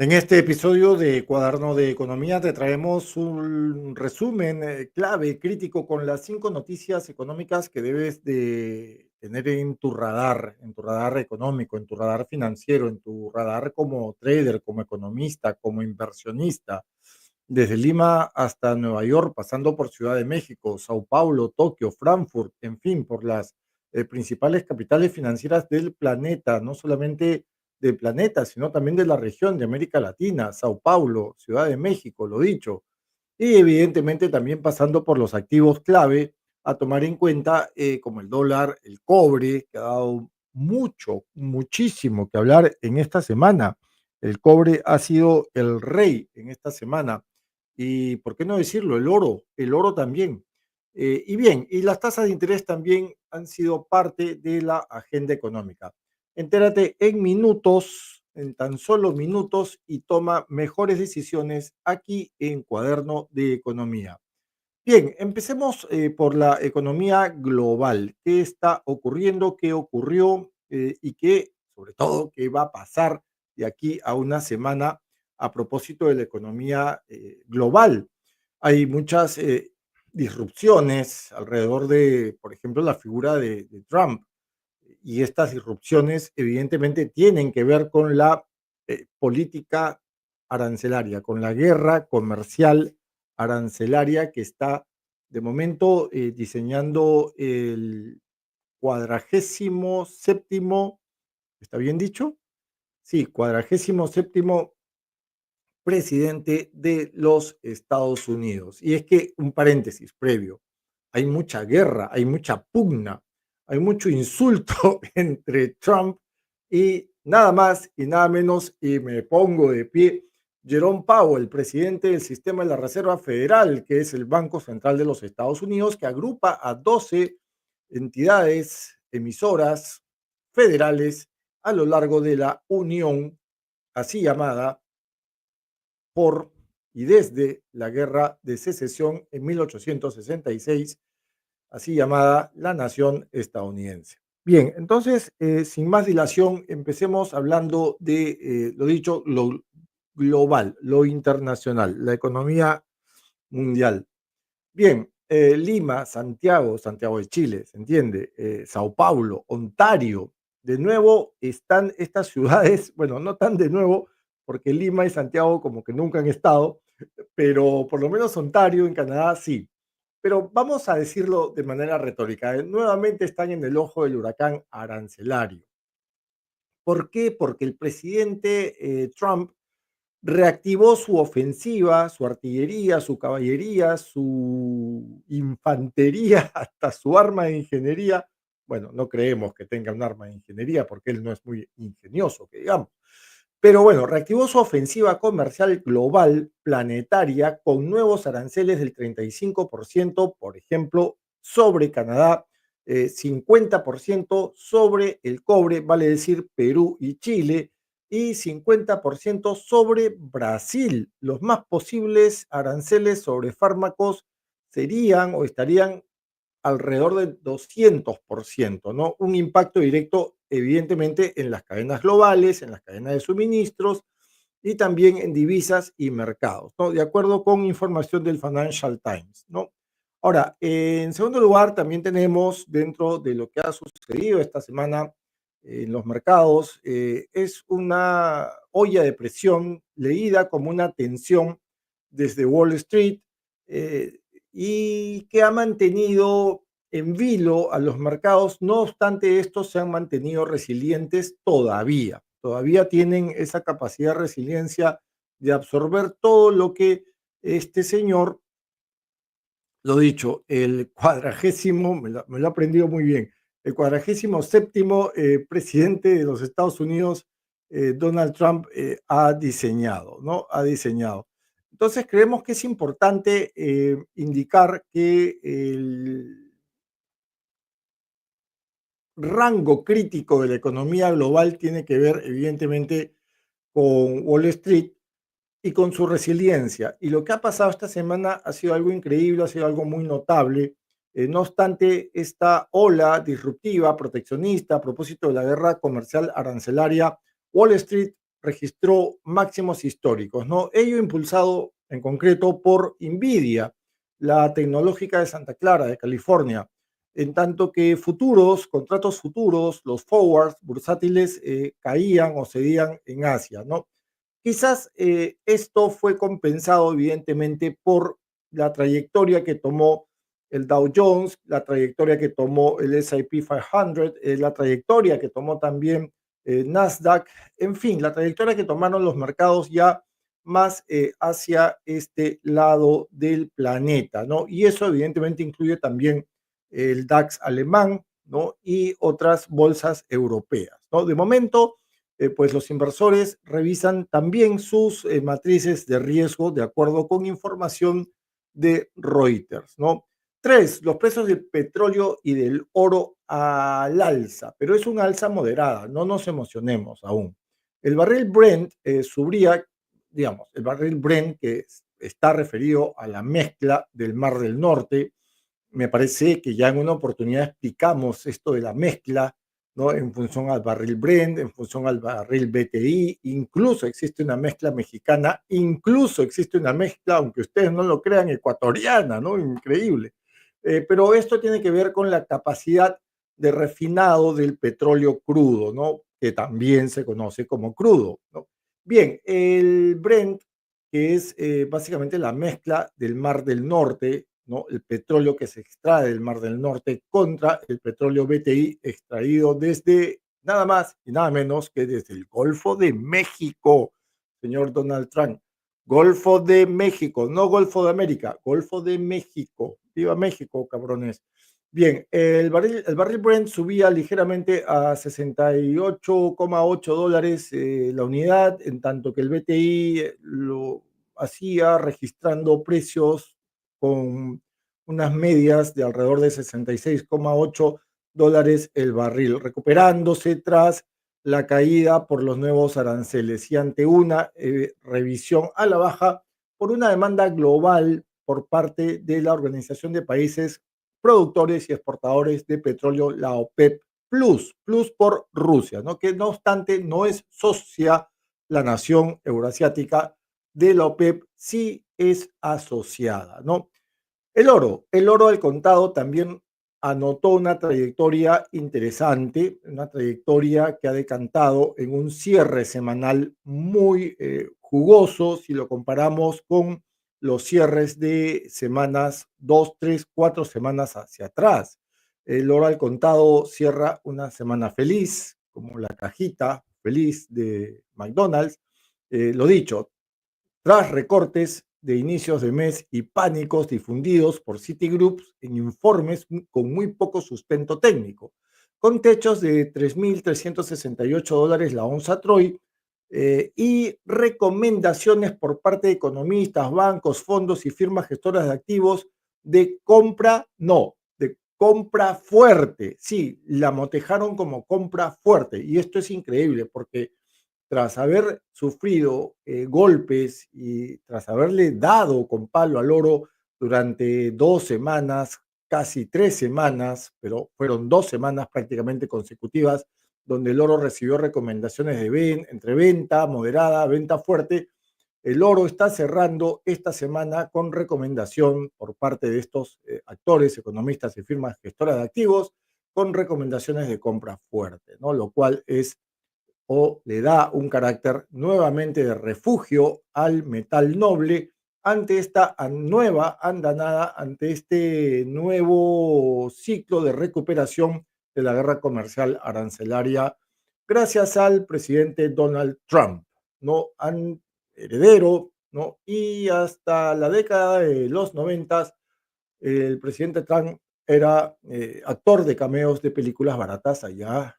En este episodio de Cuaderno de Economía te traemos un resumen clave, crítico, con las 5 noticias económicas que debes de tener en tu radar económico, en tu radar financiero, en tu radar como trader, como economista, como inversionista, desde Lima hasta Nueva York, pasando por Ciudad de México, Sao Paulo, Tokio, Frankfurt, en fin, por las principales capitales financieras del planeta, no solamente del planeta, sino también de la región de América Latina, Sao Paulo, Ciudad de México, lo dicho, y evidentemente también pasando por los activos clave a tomar en cuenta, como el dólar, el cobre, que ha dado mucho, muchísimo que hablar en esta semana. El cobre ha sido el rey en esta semana. Y por qué no decirlo, el oro también. Y bien, y las tasas de interés también han sido parte de la agenda económica. Entérate en minutos, en tan solo minutos, y toma mejores decisiones aquí en Cuaderno de Economía. Bien, empecemos por la economía global. ¿Qué está ocurriendo? ¿Qué ocurrió? Y qué, sobre todo, qué va a pasar de aquí a una semana a propósito de la economía global. Hay muchas disrupciones alrededor de, por ejemplo, la figura de Trump, y estas disrupciones evidentemente tienen que ver con la política arancelaria, con la guerra comercial arancelaria que está de momento diseñando el 47º, ¿está bien dicho? Sí, 47º presidente de los Estados Unidos. Y es que, un paréntesis previo, hay mucha guerra, hay mucha pugna, hay mucho insulto entre Trump y nada más y nada menos, y me pongo de pie, Jerome Powell, presidente del sistema de la Reserva Federal, que es el Banco Central de los Estados Unidos, que agrupa a 12 entidades emisoras federales a lo largo de la Unión, así llamada por y desde la Guerra de Secesión en 1866, así llamada la nación estadounidense. Bien, entonces, sin más dilación, empecemos hablando de, lo dicho, lo global, lo internacional, la economía mundial. Bien, Lima, Santiago, Santiago de Chile, ¿se entiende? Sao Paulo, Ontario. De nuevo están estas ciudades, bueno, no tan de nuevo, porque Lima y Santiago como que nunca han estado, pero por lo menos Ontario en Canadá sí. Pero vamos a decirlo de manera retórica, nuevamente están en el ojo del huracán arancelario. ¿Por qué? Porque el presidente Trump reactivó su ofensiva, su artillería, su caballería, su infantería, hasta su arma de ingeniería. Bueno, no creemos que tenga un arma de ingeniería porque él no es muy ingenioso, que digamos. Pero bueno, reactivó su ofensiva comercial global planetaria con nuevos aranceles del 35%, por ejemplo, sobre Canadá, 50% sobre el cobre, vale decir Perú y Chile, y 50% sobre Brasil. Los más posibles aranceles sobre fármacos serían o estarían alrededor del 200%, ¿no? Un impacto directo, evidentemente, en las cadenas globales, en las cadenas de suministros y también en divisas y mercados, ¿no? De acuerdo con información del Financial Times, ¿no? Ahora, en segundo lugar, también tenemos dentro de lo que ha sucedido esta semana en los mercados, es una olla de presión leída como una tensión desde Wall Street, eh, y que ha mantenido en vilo a los mercados. No obstante, estos se han mantenido resilientes todavía. Todavía tienen esa capacidad de resiliencia de absorber todo lo que este señor, lo dicho, el cuadragésimo, me lo he aprendido muy bien, el 47º presidente de los Estados Unidos, Donald Trump, ha diseñado, ¿no? Ha diseñado. Entonces creemos que es importante indicar que el rango crítico de la economía global tiene que ver evidentemente con Wall Street y con su resiliencia. Y lo que ha pasado esta semana ha sido algo increíble, ha sido algo muy notable. No obstante, esta ola disruptiva, proteccionista, a propósito de la guerra comercial arancelaria, Wall Street registró máximos históricos, ¿no? Ello impulsado en concreto por Nvidia, la tecnológica de Santa Clara, de California, en tanto que futuros, contratos futuros, los forwards bursátiles caían o cedían en Asia, ¿no? Quizás esto fue compensado evidentemente por la trayectoria que tomó el Dow Jones, la trayectoria que tomó el S&P 500, la trayectoria que tomó también Nasdaq, en fin, la trayectoria que tomaron los mercados ya más hacia este lado del planeta, ¿no? Y eso evidentemente incluye también el DAX alemán, ¿no? Y otras bolsas europeas, ¿no? De momento, pues los inversores revisan también sus matrices de riesgo de acuerdo con información de Reuters, ¿no? Tres, los precios del petróleo y del oro al alza, pero es un alza moderada, no nos emocionemos aún. El barril Brent subría, digamos, el barril Brent que está referido a la mezcla del Mar del Norte. Me parece que ya en una oportunidad explicamos esto de la mezcla, ¿no? En función al barril Brent, en función al barril BTI, incluso existe una mezcla mexicana, incluso existe una mezcla, aunque ustedes no lo crean, ecuatoriana, ¿no? Increíble. Pero esto tiene que ver con la capacidad de refinado del petróleo crudo, ¿no? Que también se conoce como crudo, ¿no? Bien, el Brent, que es básicamente la mezcla del Mar del Norte, ¿no? El petróleo que se extrae del Mar del Norte contra el petróleo BTI extraído desde nada más y nada menos que desde el Golfo de México, señor Donald Trump. Golfo de México, no Golfo de América, Golfo de México. Viva México, cabrones. Bien, el barril Brent subía ligeramente a 68,8 dólares la unidad, en tanto que el BTI lo hacía registrando precios con unas medias de alrededor de 66,8 dólares el barril, recuperándose tras la caída por los nuevos aranceles y ante una revisión a la baja por una demanda global por parte de la Organización de Países Productores y Exportadores de Petróleo, la OPEP Plus por Rusia, ¿no? Que no obstante no es socia la nación euroasiática de la OPEP, sí es asociada, ¿no? El oro al contado también anotó una trayectoria interesante, una trayectoria que ha decantado en un cierre semanal muy jugoso si lo comparamos con los cierres de semanas, 2, 3, 4 semanas hacia atrás. El oro al contado cierra una semana feliz, como la cajita feliz de McDonald's. Lo dicho, tras recortes de inicios de mes y pánicos difundidos por Citigroup en informes con muy poco sustento técnico, con techos de 3.368 dólares la onza Troy y recomendaciones por parte de economistas, bancos, fondos y firmas gestoras de activos de compra, no, de compra fuerte. Sí, la motejaron como compra fuerte y esto es increíble porque tras haber sufrido golpes y tras haberle dado con palo al oro durante 2 semanas, casi 3 semanas, pero fueron 2 semanas prácticamente consecutivas, donde el oro recibió recomendaciones de entre venta moderada, venta fuerte. El oro está cerrando esta semana con recomendación por parte de estos actores, economistas y firmas gestoras de activos, con recomendaciones de compra fuerte, ¿no? Lo cual es o le da un carácter nuevamente de refugio al metal noble ante esta nueva andanada, ante este nuevo ciclo de recuperación de la guerra comercial arancelaria, gracias al presidente Donald Trump, ¿no? Heredero, ¿no? Y hasta la década de los 90 el presidente Trump era actor de cameos de películas baratas allá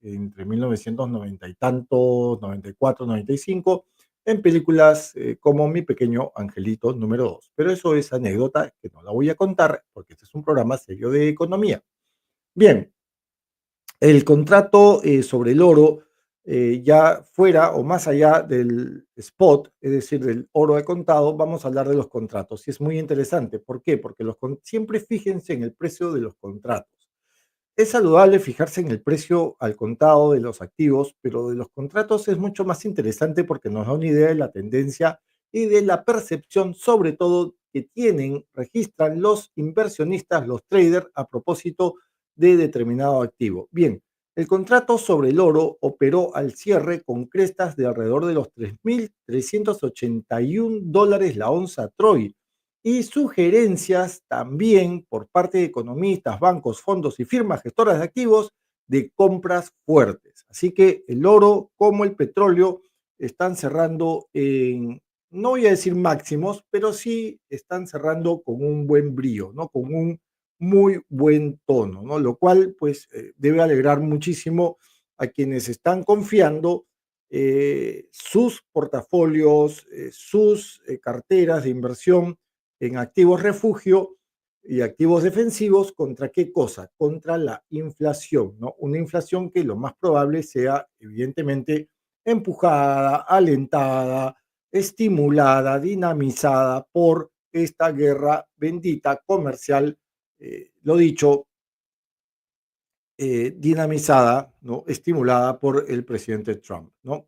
entre 1990 y tantos, 94, 95, en películas como Mi Pequeño Angelito número 2. Pero eso es anécdota que no la voy a contar porque este es un programa serio de economía. Bien, el contrato sobre el oro, ya fuera o más allá del spot, es decir, del oro de contado, vamos a hablar de los contratos. Y es muy interesante. ¿Por qué? Porque siempre fíjense en el precio de los contratos. Es saludable fijarse en el precio al contado de los activos, pero de los contratos es mucho más interesante porque nos da una idea de la tendencia y de la percepción, sobre todo, que registran los inversionistas, los traders, a propósito de determinado activo. Bien, el contrato sobre el oro operó al cierre con crestas de alrededor de los $3.381 la onza Troy y sugerencias también por parte de economistas, bancos, fondos y firmas gestoras de activos de compras fuertes. Así que el oro como el petróleo están cerrando en, no voy a decir máximos, pero sí están cerrando con un buen brío, ¿no? Con un muy buen tono, ¿no? Lo cual pues debe alegrar muchísimo a quienes están confiando sus portafolios, sus carteras de inversión en activos refugio y activos defensivos. ¿Contra qué cosa? Contra la inflación, ¿no? Una inflación que lo más probable sea, evidentemente, empujada, alentada, estimulada, dinamizada por esta guerra bendita comercial, lo dicho, dinamizada, ¿no? Estimulada por el presidente Trump, ¿no?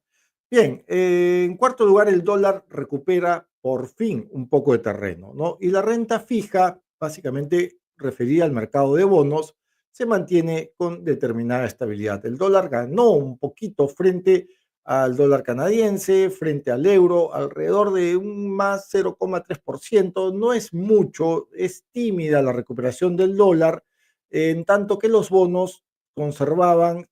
Bien, en cuarto lugar, el dólar recupera por fin un poco de terreno, ¿no? Y la renta fija, básicamente referida al mercado de bonos, se mantiene con determinada estabilidad. El dólar ganó un poquito frente al dólar canadiense, frente al euro, alrededor de un más 0,3%. No es mucho, es tímida la recuperación del dólar, en tanto que los bonos conservaban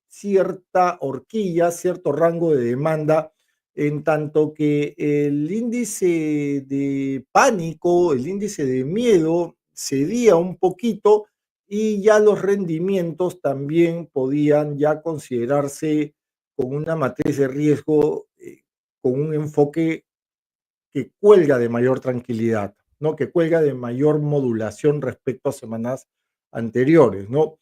cierta horquilla, cierto rango de demanda, en tanto que el índice de pánico, el índice de miedo cedía un poquito y ya los rendimientos también podían ya considerarse con una matriz de riesgo, con un enfoque que cuelga de mayor tranquilidad, ¿no? Que cuelga de mayor modulación respecto a semanas anteriores, ¿no?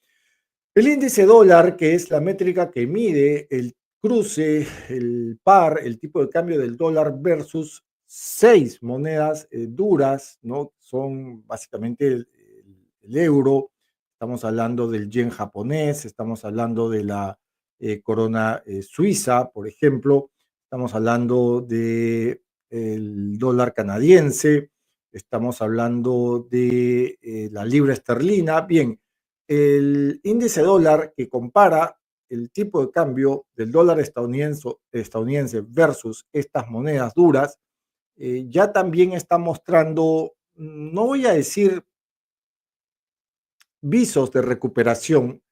El índice dólar, que es la métrica que mide el cruce, el par, el tipo de cambio del dólar versus seis monedas duras, ¿no? Son básicamente el euro, estamos hablando del yen japonés, estamos hablando de la corona suiza, por ejemplo, estamos hablando del dólar canadiense, estamos hablando de la libra esterlina. Bien, el índice dólar que compara el tipo de cambio del dólar estadounidense versus estas monedas duras, ya también está mostrando, no voy a decir visos de recuperación,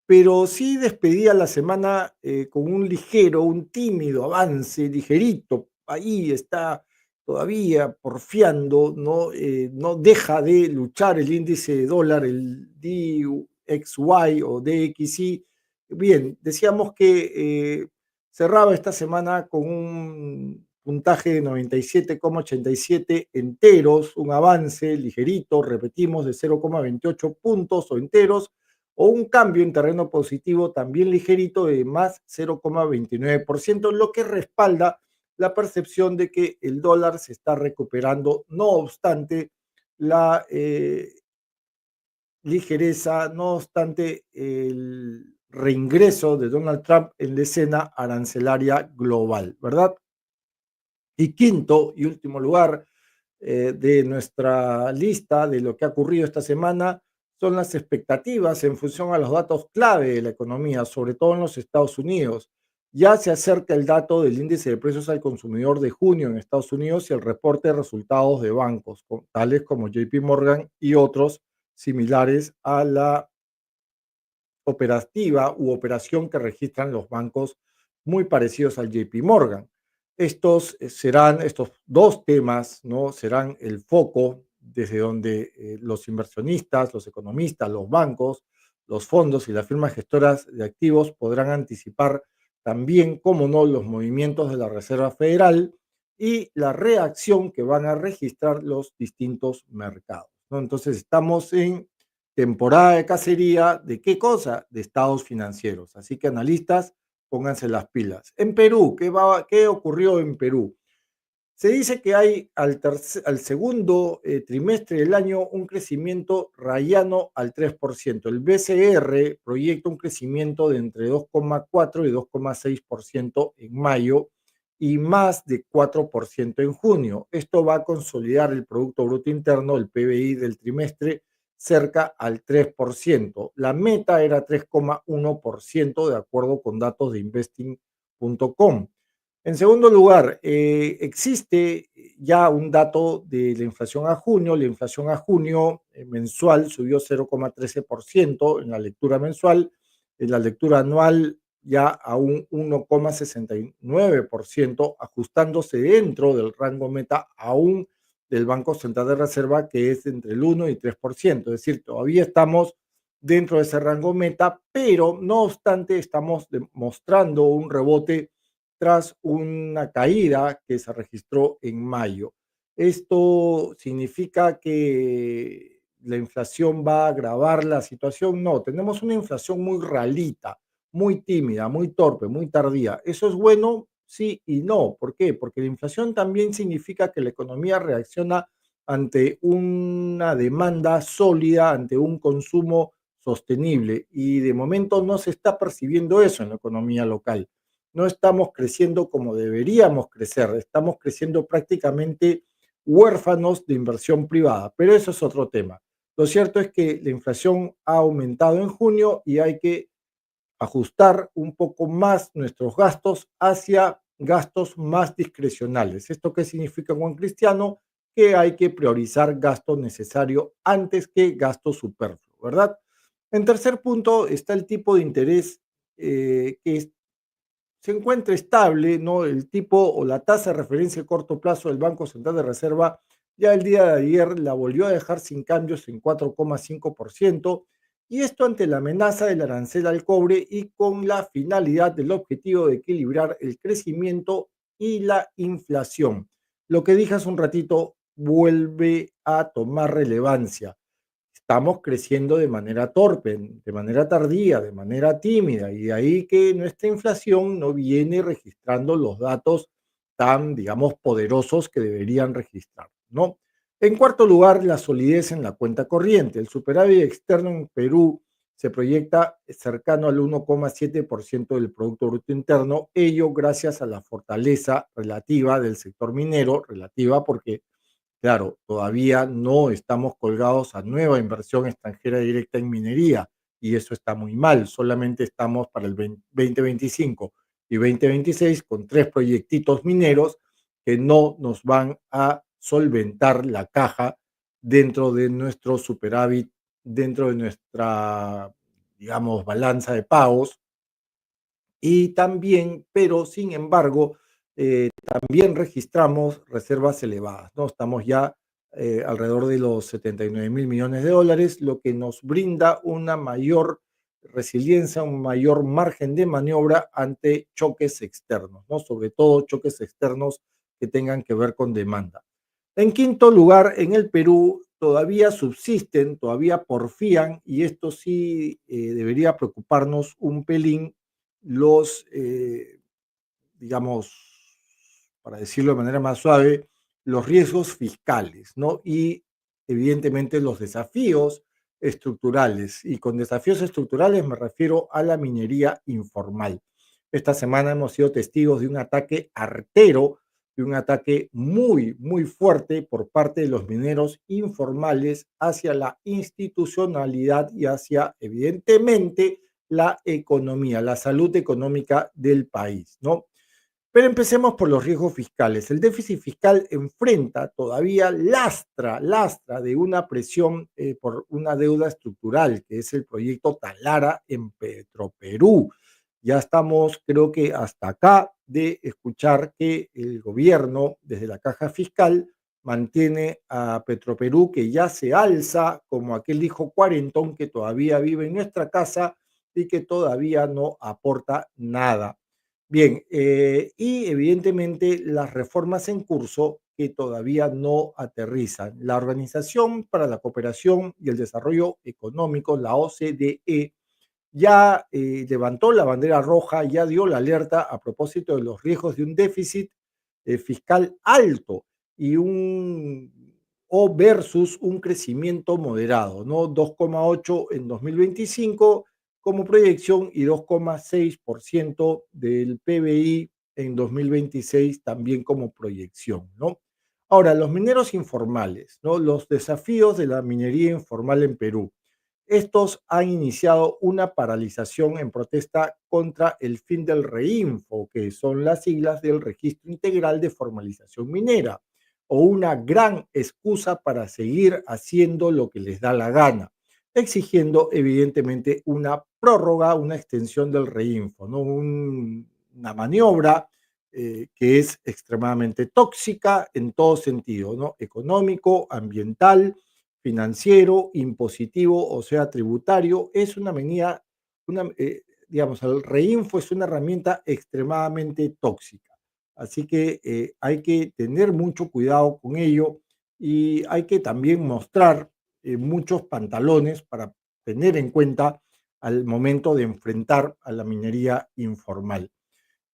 pero sí despedía la semana con un ligero, un tímido avance, ligerito. Ahí está todavía porfiando, ¿no? No deja de luchar el índice de dólar, el DXY o DXY. Bien, decíamos que cerraba esta semana con un puntaje de 97,87 enteros, un avance ligerito, repetimos, de 0,28 puntos o enteros, o un cambio en terreno positivo también ligerito de más 0,29%, lo que respalda la percepción de que el dólar se está recuperando, no obstante la ligereza, no obstante el reingreso de Donald Trump en la escena arancelaria global, ¿verdad? Y quinto y último lugar de nuestra lista de lo que ha ocurrido esta semana son las expectativas en función a los datos clave de la economía, sobre todo en los Estados Unidos. Ya se acerca el dato del índice de precios al consumidor de junio en Estados Unidos y el reporte de resultados de bancos, tales como JP Morgan y otros similares a la operativa u operación que registran los bancos muy parecidos al JP Morgan. Estos dos temas, ¿no? Serán el foco desde donde los inversionistas, los economistas, los bancos, los fondos y las firmas gestoras de activos podrán anticipar también, como no, los movimientos de la Reserva Federal y la reacción que van a registrar los distintos mercados, ¿no? Entonces estamos en temporada de cacería, ¿de qué cosa? De estados financieros. Así que analistas, pónganse las pilas. En Perú, ¿qué ocurrió en Perú? Se dice que hay al segundo trimestre del año un crecimiento rayano al 3%. El BCR proyecta un crecimiento de entre 2,4 y 2,6% en mayo y más de 4% en junio. Esto va a consolidar el Producto Bruto Interno, el PBI del trimestre, cerca al 3%. La meta era 3,1% de acuerdo con datos de investing.com. En segundo lugar, existe ya un dato de la inflación a junio. La inflación a junio mensual subió 0,13% en la lectura mensual, en la lectura anual ya a un 1,69%, ajustándose dentro del rango meta aún del Banco Central de Reserva, que es entre el 1 y 3%. Es decir, todavía estamos dentro de ese rango meta, pero no obstante estamos demostrando un rebote tras una caída que se registró en mayo. ¿Esto significa que la inflación va a agravar la situación? No, tenemos una inflación muy ralita, muy tímida, muy torpe, muy tardía. ¿Eso es bueno? Sí y no. ¿Por qué? Porque la inflación también significa que la economía reacciona ante una demanda sólida, ante un consumo sostenible. Y de momento no se está percibiendo eso en la economía local. No estamos creciendo como deberíamos crecer, estamos creciendo prácticamente huérfanos de inversión privada, pero eso es otro tema. Lo cierto es que la inflación ha aumentado en junio y hay que ajustar un poco más nuestros gastos hacia gastos más discrecionales. ¿Esto qué significa, Juan Cristiano? Que hay que priorizar gasto necesario antes que gasto superfluo, ¿verdad? En tercer punto está el tipo de interés que se encuentra estable, ¿no? El tipo o la tasa de referencia a corto plazo del Banco Central de Reserva ya el día de ayer la volvió a dejar sin cambios en 4,5%, y esto ante la amenaza del arancel al cobre y con la finalidad del objetivo de equilibrar el crecimiento y la inflación. Lo que dije hace un ratito vuelve a tomar relevancia. Estamos creciendo de manera torpe, de manera tardía, de manera tímida, y de ahí que nuestra inflación no viene registrando los datos tan, digamos, poderosos que deberían registrar, ¿no? En cuarto lugar, la solidez en la cuenta corriente. El superávit externo en Perú se proyecta cercano al 1,7% del Producto Bruto Interno, ello gracias a la fortaleza relativa del sector minero, relativa porque claro, todavía no estamos colgados a nueva inversión extranjera directa en minería y eso está muy mal. Solamente estamos para el 2025 y 2026 con tres proyectitos mineros que no nos van a solventar la caja dentro de nuestro superávit, dentro de nuestra, digamos, balanza de pagos. Y también, pero sin embargo, también registramos reservas elevadas, ¿no? Estamos ya alrededor de los 79.000 millones de dólares, lo que nos brinda una mayor resiliencia, un mayor margen de maniobra ante choques externos, ¿no? Sobre todo choques externos que tengan que ver con demanda. En quinto lugar, en el Perú todavía subsisten, todavía porfían, y esto sí debería preocuparnos un pelín, los, digamos, para decirlo de manera más suave, los riesgos fiscales, ¿no? Y evidentemente los desafíos estructurales. Y con desafíos estructurales me refiero a la minería informal. Esta semana hemos sido testigos de un ataque artero, de un ataque muy, muy fuerte por parte de los mineros informales hacia la institucionalidad y hacia, evidentemente, la economía, la salud económica del país, ¿no? Pero empecemos por los riesgos fiscales. El déficit fiscal enfrenta todavía lastra de una presión por una deuda estructural, que es el proyecto Talara en Petroperú. Ya estamos, creo que hasta acá, de escuchar que el gobierno, desde la caja fiscal, mantiene a Petroperú, que ya se alza como aquel hijo cuarentón que todavía vive en nuestra casa y que todavía no aporta nada. Bien, y evidentemente las reformas en curso que todavía no aterrizan. La Organización para la Cooperación y el Desarrollo Económico, la OCDE, ya levantó la bandera roja, ya dio la alerta a propósito de los riesgos de un déficit fiscal alto y o versus un crecimiento moderado, ¿no? 2,8 en 2025 como proyección y 2,6% del PBI en 2026 también como proyección, ¿no? Ahora, los mineros informales, ¿no? Los desafíos de la minería informal en Perú. Estos han iniciado una paralización en protesta contra el fin del REINFO, que son las siglas del Registro Integral de Formalización Minera, o una gran excusa para seguir haciendo lo que les da la gana, exigiendo evidentemente una prórroga, una extensión del REINFO, ¿no? Una maniobra que es extremadamente tóxica en todo sentido, ¿no? Económico, ambiental, financiero, impositivo, o sea, tributario, es una medida, digamos, el reinfo es una herramienta extremadamente tóxica. Así que hay que tener mucho cuidado con ello y hay que también mostrar muchos pantalones para tener en cuenta al momento de enfrentar a la minería informal.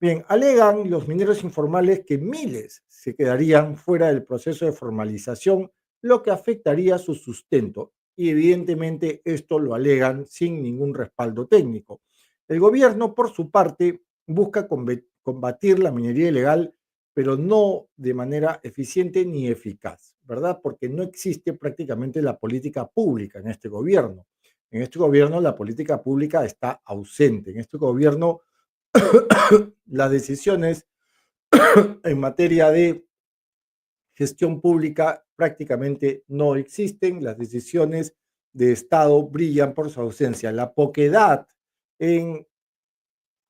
Bien, alegan los mineros informales que miles se quedarían fuera del proceso de formalización, lo que afectaría su sustento. Y evidentemente esto lo alegan sin ningún respaldo técnico. El gobierno, por su parte, busca combatir la minería ilegal, pero no de manera eficiente ni eficaz, ¿verdad? Porque no existe prácticamente la política pública en este gobierno. En este gobierno la política pública está ausente. En este gobierno las decisiones en materia de gestión pública prácticamente no existen, las decisiones de Estado brillan por su ausencia. La poquedad en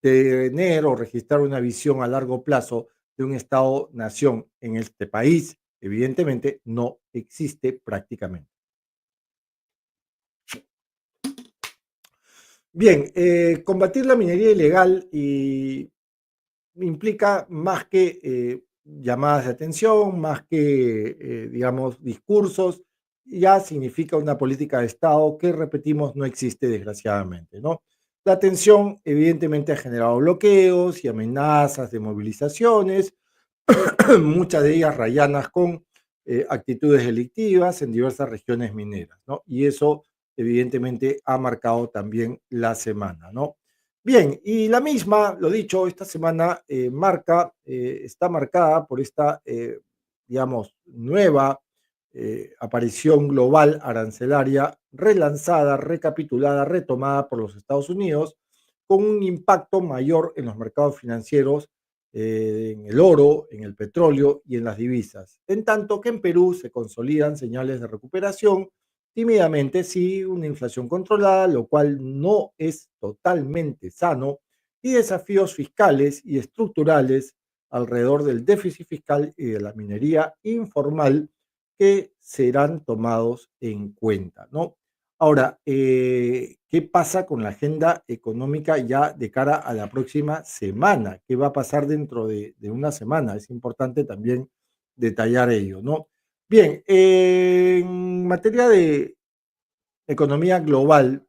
tener o registrar una visión a largo plazo de un Estado-nación en este país, evidentemente no existe prácticamente. Bien, combatir la minería ilegal y implica más que llamadas de atención, más que, digamos, discursos, ya significa una política de Estado que, repetimos, no existe desgraciadamente, ¿no? La atención evidentemente ha generado bloqueos y amenazas de movilizaciones, muchas de ellas rayanas con actitudes delictivas en diversas regiones mineras, ¿no? Y eso evidentemente ha marcado también la semana, ¿no? Bien, y la misma, lo dicho, esta semana está marcada por esta, digamos, nueva aparición global arancelaria relanzada, recapitulada, retomada por los Estados Unidos, con un impacto mayor en los mercados financieros, en el oro, en el petróleo y en las divisas. En tanto que en Perú se consolidan señales de recuperación, tímidamente sí, una inflación controlada, lo cual no es totalmente sano, y desafíos fiscales y estructurales alrededor del déficit fiscal y de la minería informal que serán tomados en cuenta, ¿no? Ahora, ¿qué pasa con la agenda económica ya de cara a la próxima semana? ¿Qué va a pasar dentro de una semana? Es importante también detallar ello, ¿no? Bien, en materia de economía global,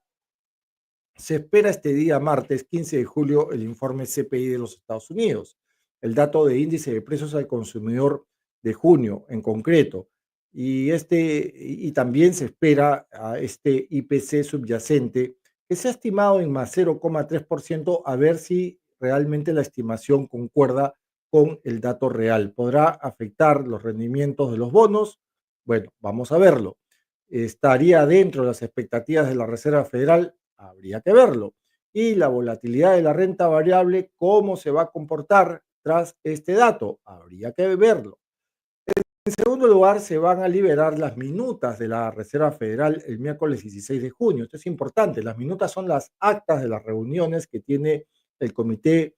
se espera este día martes 15 de julio el informe CPI de los Estados Unidos, el dato de índice de precios al consumidor de junio en concreto, y también se espera a este IPC subyacente que se ha estimado en más 0,3%, a ver si realmente la estimación concuerda con el dato real. ¿Podrá afectar los rendimientos de los bonos? Bueno, vamos a verlo. ¿Estaría dentro de las expectativas de la Reserva Federal? Habría que verlo. Y la volatilidad de la renta variable, ¿cómo se va a comportar tras este dato? Habría que verlo. En segundo lugar, se van a liberar las minutas de la Reserva Federal el miércoles 16 de junio. Esto es importante. Las minutas son las actas de las reuniones que tiene el Comité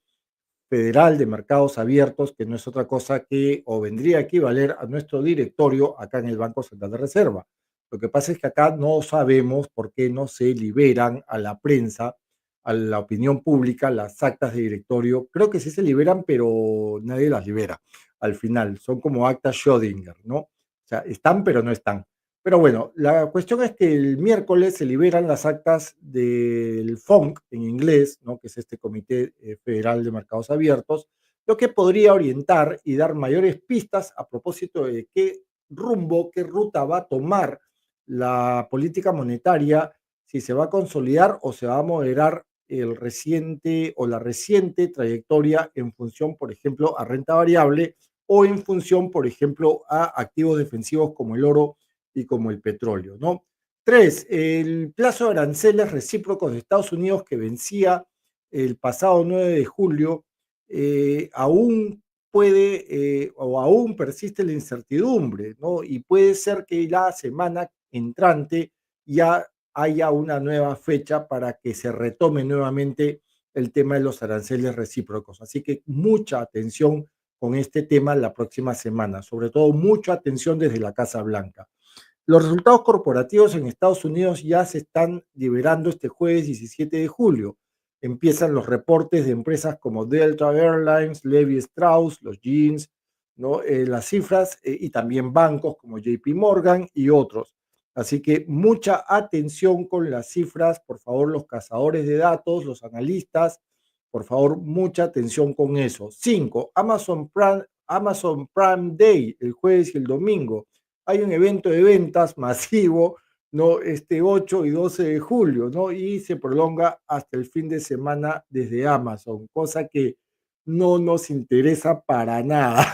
Federal de Mercados Abiertos, que no es otra cosa que, o vendría a equivaler a nuestro directorio acá en el Banco Central de Reserva. Lo que pasa es que acá no sabemos por qué no se liberan a la prensa, a la opinión pública, las actas de directorio. Creo que sí se liberan, pero nadie las libera al final. Son como actas Schrödinger, ¿no? O sea, están, pero no están. Pero bueno, la cuestión es que el miércoles se liberan las actas del FONC en inglés, ¿no? Que es este Comité Federal de Mercados Abiertos, lo que podría orientar y dar mayores pistas a propósito de qué rumbo, qué ruta va a tomar la política monetaria, si se va a consolidar o se va a moderar el reciente o la reciente trayectoria en función, por ejemplo, a renta variable o en función, por ejemplo, a activos defensivos como el oro y como el petróleo, ¿no? Tres, el plazo de aranceles recíprocos de Estados Unidos que vencía el pasado 9 de julio aún puede o aún persiste la incertidumbre, ¿no? Y puede ser que la semana entrante ya haya una nueva fecha para que se retome nuevamente el tema de los aranceles recíprocos. Así que mucha atención con este tema la próxima semana, sobre todo mucha atención desde la Casa Blanca. Los resultados corporativos en Estados Unidos ya se están liberando este jueves 17 de julio. Empiezan los reportes de empresas como Delta Airlines, Levi Strauss, los jeans, ¿no? Las cifras y también bancos como JP Morgan y otros. Así que mucha atención con las cifras, por favor, los cazadores de datos, los analistas, por favor, mucha atención con eso. Cinco, Amazon Prime Day, el jueves y el domingo. Hay un evento de ventas masivo, ¿no? Este 8 y 12 de julio, ¿no? Y se prolonga hasta el fin de semana desde Amazon, cosa que no nos interesa para nada.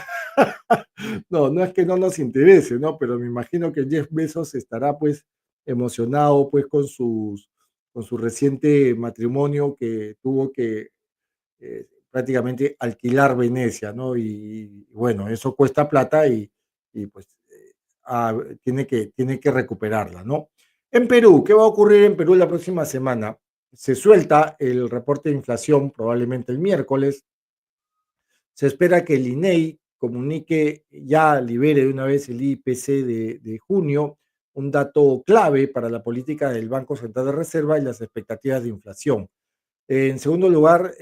No, no es que no nos interese, ¿no? Pero me imagino que Jeff Bezos estará pues emocionado pues con su reciente matrimonio que tuvo que prácticamente alquilar Venecia, ¿no? Y bueno, eso cuesta plata y pues tiene que recuperarla, ¿no? En Perú, ¿qué va a ocurrir en Perú la próxima semana? Se suelta el reporte de inflación probablemente el miércoles. Se espera que el INEI comunique, ya libere de una vez el IPC de junio, un dato clave para la política del Banco Central de Reserva y las expectativas de inflación. En segundo lugar,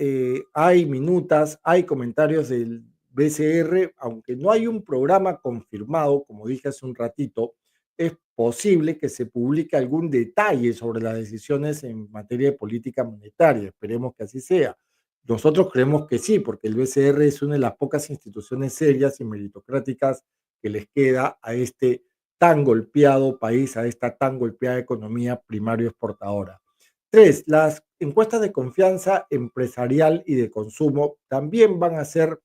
hay minutas, hay comentarios del BCR, aunque no hay un programa confirmado, como dije hace un ratito, es posible que se publique algún detalle sobre las decisiones en materia de política monetaria. Esperemos que así sea. Nosotros creemos que sí, porque el BCR es una de las pocas instituciones serias y meritocráticas que les queda a este tan golpeado país, a esta tan golpeada economía primario exportadora. Tres, las encuestas de confianza empresarial y de consumo también van a ser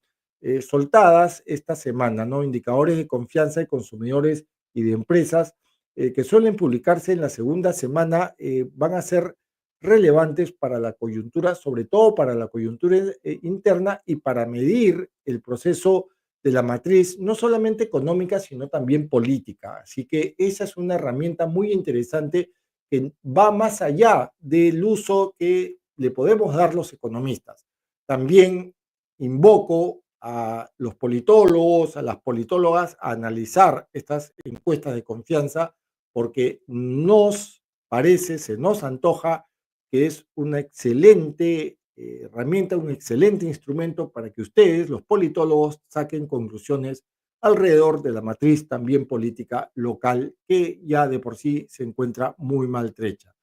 soltadas esta semana, ¿no? Indicadores de confianza de consumidores y de empresas que suelen publicarse en la segunda semana van a ser relevantes para la coyuntura, sobre todo para la coyuntura interna y para medir el proceso de la matriz, no solamente económica, sino también política. Así que esa es una herramienta muy interesante que va más allá del uso que le podemos dar los economistas. También invoco a los politólogos, a las politólogas a analizar estas encuestas de confianza porque nos parece, se nos antoja que es una excelente herramienta, un excelente instrumento para que ustedes, los politólogos, saquen conclusiones alrededor de la matriz también política local que ya de por sí se encuentra muy maltrecha.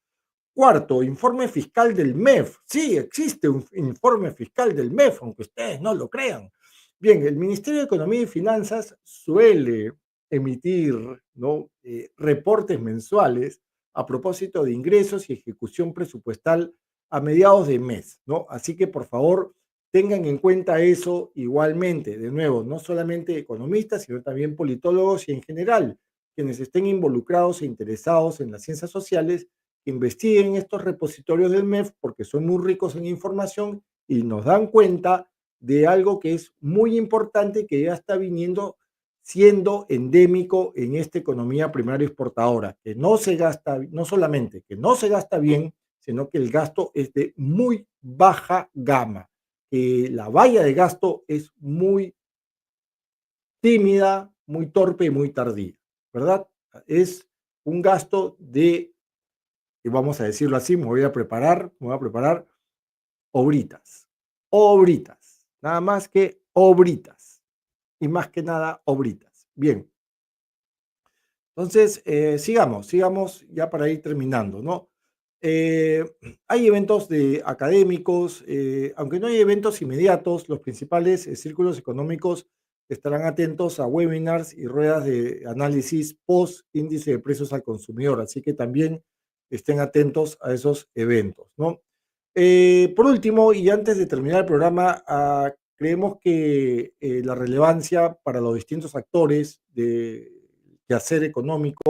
Cuarto, informe fiscal del MEF. Sí, existe un informe fiscal del MEF, aunque ustedes no lo crean. Bien, el Ministerio de Economía y Finanzas suele emitir, ¿no? Reportes mensuales a propósito de ingresos y ejecución presupuestal a mediados de mes, ¿no? Así que por favor tengan en cuenta eso igualmente, de nuevo, no solamente economistas, sino también politólogos y en general quienes estén involucrados e interesados en las ciencias sociales que investiguen estos repositorios del MEF porque son muy ricos en información y nos dan cuenta de algo que es muy importante que ya está viniendo siendo endémico en esta economía primaria exportadora, que no se gasta, no solamente que no se gasta bien, sino que el gasto es de muy baja gama, que la valla de gasto es muy tímida, muy torpe y muy tardía, ¿verdad? Es un gasto de, y vamos a decirlo así, me voy a preparar obritas, obritas, nada más que obritas, y más que nada obritas. Bien, entonces sigamos ya para ir terminando, ¿no? Eh, Hay eventos de académicos, aunque no hay eventos inmediatos, los principales círculos económicos estarán atentos a webinars y ruedas de análisis post índice de precios al consumidor, así que también estén atentos a esos eventos, ¿no? Por último, y antes de terminar el programa, creemos que la relevancia para los distintos actores de quehacer económico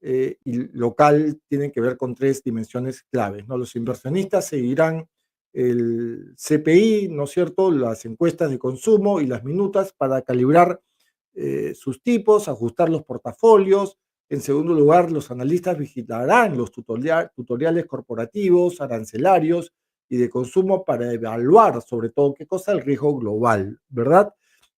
y local tienen que ver con tres dimensiones claves, ¿no? Los inversionistas seguirán el CPI, ¿no es cierto?, las encuestas de consumo y las minutas para calibrar sus tipos, ajustar los portafolios. En segundo lugar, los analistas vigilarán los tutoriales corporativos, arancelarios y de consumo para evaluar sobre todo qué cosa el riesgo global, ¿verdad?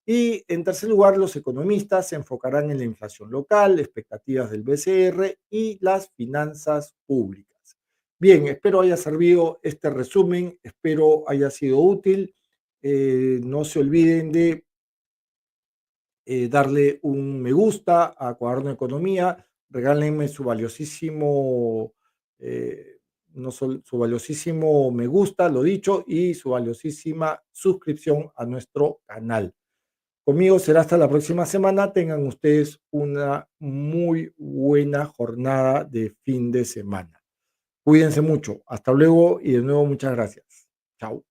Y en tercer lugar, los economistas se enfocarán en la inflación local, expectativas del BCR y las finanzas públicas. Bien, espero haya servido este resumen, espero haya sido útil. No se olviden de darle un me gusta a Cuaderno de Economía, regálenme su valiosísimo, no su valiosísimo me gusta, lo dicho, y su valiosísima suscripción a nuestro canal. Conmigo será hasta la próxima semana. Tengan ustedes una muy buena jornada de fin de semana. Cuídense mucho. Hasta luego y de nuevo muchas gracias. Chao.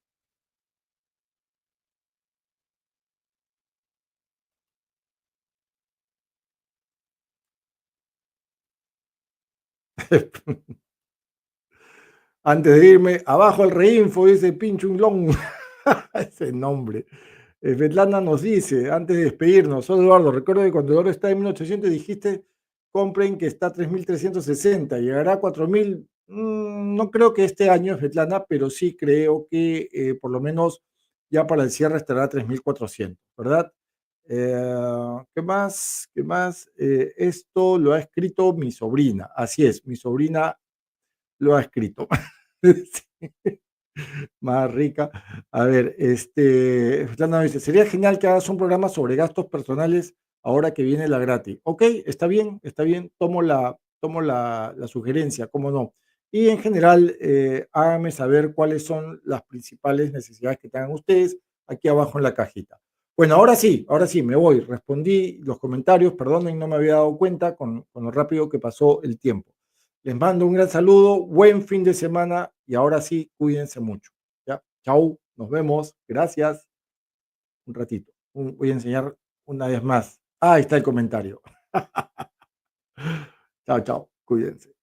Antes de irme, abajo el reinfo, dice Pinchunglón. Ese nombre. Svetlana nos dice, antes de despedirnos, soy Eduardo, recuerdo que cuando el oro está en 1800 dijiste, compren que está a 3360, llegará a 4000. No creo que este año, Svetlana, pero sí creo que por lo menos ya para el cierre estará a 3400, ¿verdad? ¿Qué más? ¿Qué más? Esto lo ha escrito mi sobrina, así es, mi sobrina lo ha escrito. Sí, más rica. A ver, Fernando dice, sería genial que hagas un programa sobre gastos personales ahora que viene la gratis. Ok, está bien, tomo la sugerencia, cómo no. Y en general, háganme saber cuáles son las principales necesidades que tengan ustedes aquí abajo en la cajita. Bueno, ahora sí, me voy. Respondí los comentarios, perdonen, no me había dado cuenta con lo rápido que pasó el tiempo. Les mando un gran saludo, buen fin de semana y ahora sí, cuídense mucho. ¿Ya? Chau, nos vemos, gracias. Un ratito. Voy a enseñar una vez más. Ahí está el comentario. Chao, chao, cuídense.